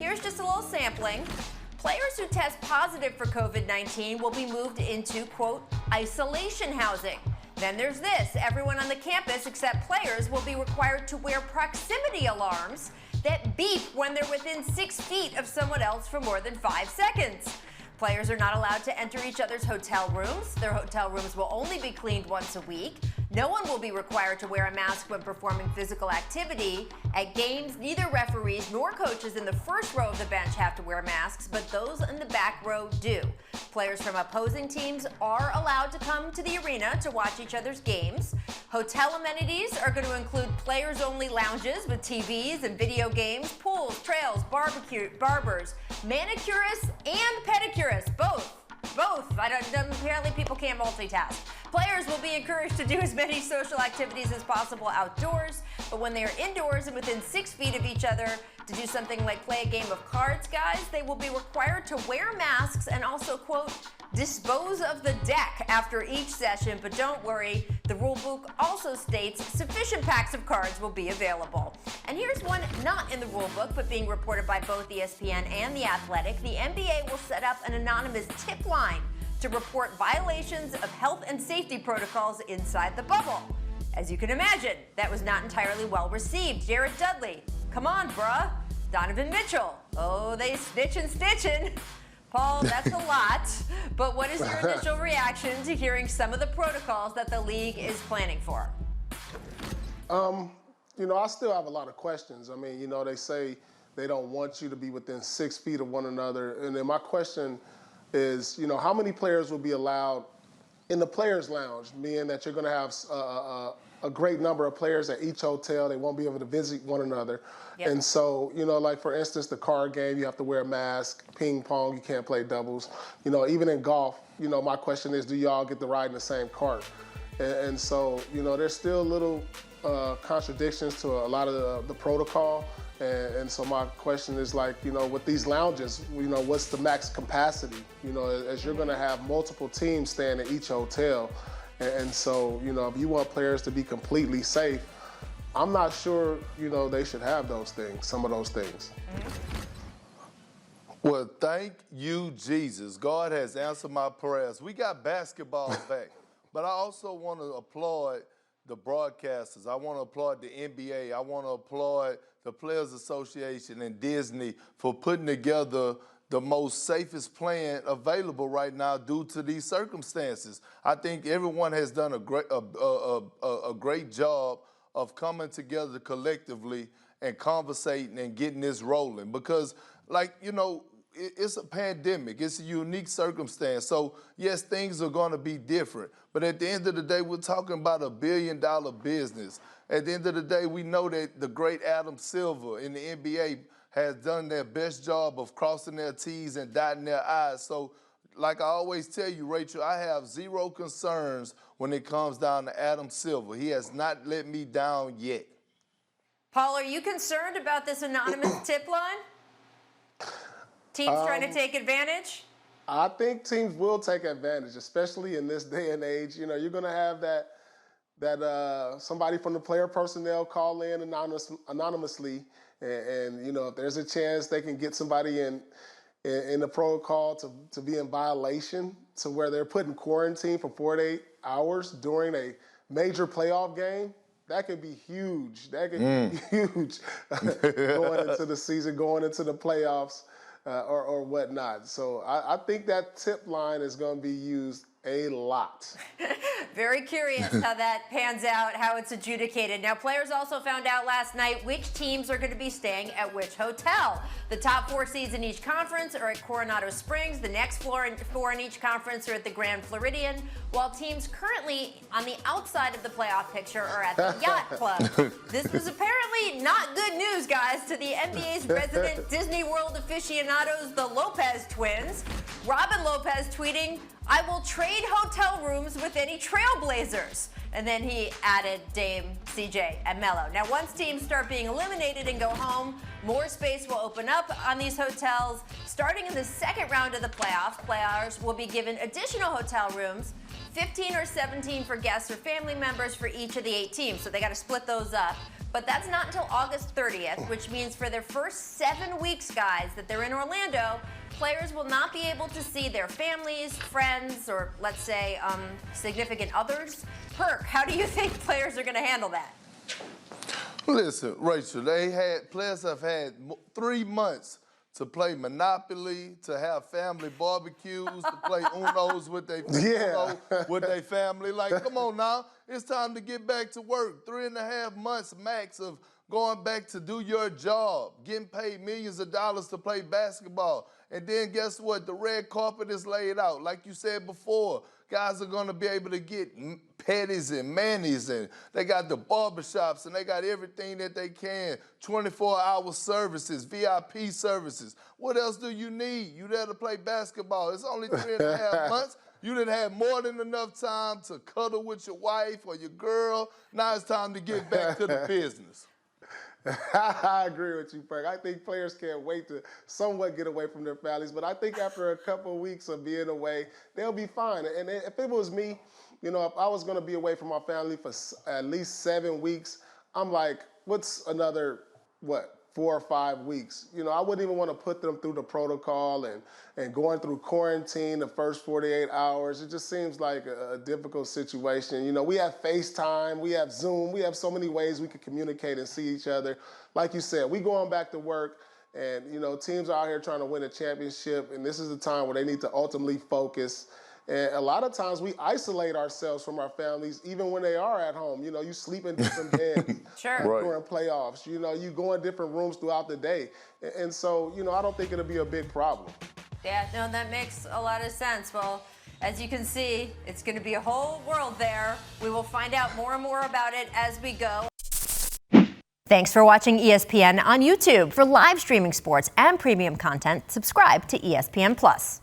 Here's just a little sampling. Players who test positive for COVID-19 will be moved into, quote, isolation housing. Then there's this. Everyone on the campus except players will be required to wear proximity alarms that beep when they're within 6 feet of someone else for more than 5 seconds. Players are not allowed to enter each other's hotel rooms. Their hotel rooms will only be cleaned once a week. No one will be required to wear a mask when performing physical activity. At games, neither referees nor coaches in the first row of the bench have to wear masks, but those in the back row do. Players from opposing teams are allowed to come to the arena to watch each other's games. Hotel amenities are going to include players-only lounges with TVs and video games, pools, trails, barbers, manicurists, and pedicurists, both. Apparently people can't multitask. Players will be encouraged to do as many social activities as possible outdoors, but when they are indoors and within 6 feet of each other to do something like play a game of cards, guys, they will be required to wear masks and also, quote, dispose of the deck after each session. But don't worry, the rule book also states sufficient packs of cards will be available. And here's one not in the rule book, but being reported by both ESPN and The Athletic. The NBA will set up an anonymous tip line to report violations of health and safety protocols inside the bubble. As you can imagine, that was not entirely well received. Jared Dudley, come on, bruh. Donovan Mitchell, oh, they stitching. Paul, that's a lot, but what is your initial reaction to hearing some of the protocols that the league is planning for? I still have a lot of questions. I mean, they say they don't want you to be within 6 feet of one another. And then my question is, how many players will be allowed in the players' lounge, meaning that you're going to have a great number of players at each hotel. They won't be able to visit one another. Yep. And so, like, for instance, the card game, you have to wear a mask. Ping pong, you can't play doubles. Even in golf, my question is, do y'all get to ride in the same cart? And so, there's still little contradictions to a lot of the protocol. And so my question is, like, with these lounges, what's the max capacity? As you're going to have multiple teams staying at each hotel. And so, if you want players to be completely safe, I'm not sure, they should have those things, some of those things. Well, thank you, Jesus. God has answered my prayers. We got basketball back, but I also want to applaud the broadcasters. I want to applaud the NBA. I want to applaud the Players Association and Disney for putting together the most safest plan available right now due to these circumstances. I think everyone has done a great job of coming together collectively and conversating and getting this rolling because, it's a pandemic. It's a unique circumstance. So, yes, things are going to be different. But at the end of the day, we're talking about $1 billion business. At the end of the day, we know that the great Adam Silver in the NBA has done their best job of crossing their T's and dotting their I's. So, like I always tell you, Rachel, I have zero concerns when it comes down to Adam Silver. He has not let me down yet. Paul, are you concerned about this anonymous tip line? Teams trying to take advantage? I think teams will take advantage, especially in this day and age. You're going to have that somebody from the player personnel call in anonymously, and if there's a chance they can get somebody in the protocol to be in violation to where they're put in quarantine for 4 to 8 hours during a major playoff game, that could be huge. That could be huge going into the season, going into the playoffs. Or whatnot. So I think that tip line is going to be used a lot. Very curious how that pans out, how it's adjudicated. Now, players also found out last night which teams are going to be staying at which hotel. The top 4 seeds in each conference are at Coronado Springs. The next 4 in each conference are at the Grand Floridian, while teams currently on the outside of the playoff picture are at the Yacht Club. This was apparently not good news, guys, to the NBA's resident Disney World aficionados, the Lopez twins. Robin Lopez tweeting, "I will trade hotel rooms with any Trailblazers." And then he added Dame, CJ, and Melo. Now, once teams start being eliminated and go home, more space will open up on these hotels. Starting in the second round of the playoffs, players will be given additional hotel rooms, 15 or 17 for guests or family members for each of the 8 teams. So they got to split those up. But that's not until August 30th, which means for their first 7 weeks, guys, that they're in Orlando, players will not be able to see their families, friends, or let's say significant others. Perk, how do you think players are going to handle that? Listen, Rachel, players have had 3 months to play Monopoly, to have family barbecues, to play Unos with their family. Like, come on now, it's time to get back to work. 3.5 months max of going back to do your job, getting paid millions of dollars to play basketball. And then guess what? The red carpet is laid out. Like you said before, guys are going to be able to get petties and manis, and they got the barbershops, and they got everything that they can, 24-hour services, VIP services. What else do you need? You there to play basketball. It's only 3.5 months. You didn't have more than enough time to cuddle with your wife or your girl. Now it's time to get back to the business. I agree with you, Perk. I think players can't wait to somewhat get away from their families, but I think after a couple of weeks of being away, they'll be fine. And if it was me, you know, if I was going to be away from my family for at least 7 weeks, I'm like, what's another, 4 or 5 weeks? You know, I wouldn't even want to put them through the protocol and going through quarantine the first 48 hours. It just seems like a difficult situation. You know, we have FaceTime, we have Zoom, we have so many ways we could communicate and see each other. Like you said, we going back to work, and, you know, teams are out here trying to win a championship, and this is the time where they need to ultimately focus. And a lot of times we isolate ourselves from our families, even when they are at home. You know, you sleep in different beds during playoffs. You know, you go in different rooms throughout the day. And so, you know, I don't think it'll be a big problem. Yeah, no, that makes a lot of sense. Well, as you can see, it's going to be a whole world there. We will find out more and more about it as we go. Thanks for watching ESPN on YouTube. For live streaming sports and premium content, subscribe to ESPN+.